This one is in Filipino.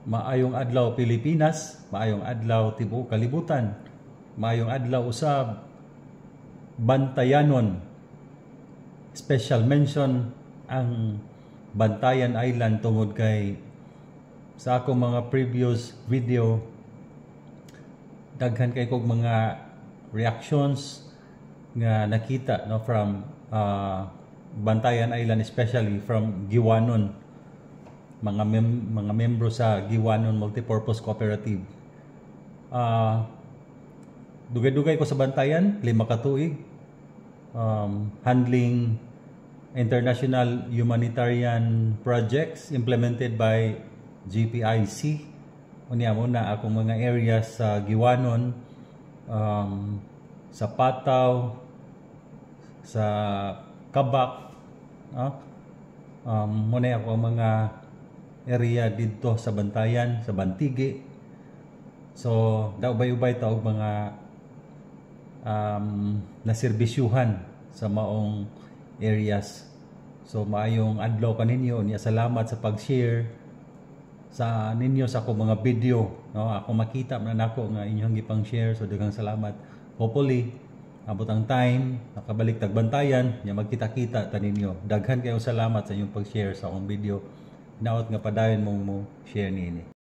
Maayong adlaw Pilipinas, maayong adlaw tibuok kalibutan, maayong adlaw usab Bantayanon. Special mention ang Bantayan Island tungod kay sa akong mga previous video daghan kay kog mga reactions nga nakita no from Bantayan Island, especially from Giwanon, mga membro sa Giwanon Multipurpose Cooperative. Dugay-dugay ko sa Bantayan, 5 ka tuig, handling international humanitarian projects implemented by GPIC. Unya muna akong mga areas sa Giwanon, sa Pataw, sa Kabak, muna ako mga area dito sa Bantayan, sa Bantigi. So, daubay-ubay taog mga naserbisyuhan sa maong areas. So, maayong adlaw kaninyo. Niya salamat sa pag-share sa ninyo sa akong mga video. No? Ako makita na nako nga inyong gipang share. So, daghang salamat. Hopefully, abot ang time, nakabalik tag Bantayan, niya magkita-kita ta ninyo. Daghan kayo salamat sa inyong pag-share sa akong video. Naot nga padayon mo share nini.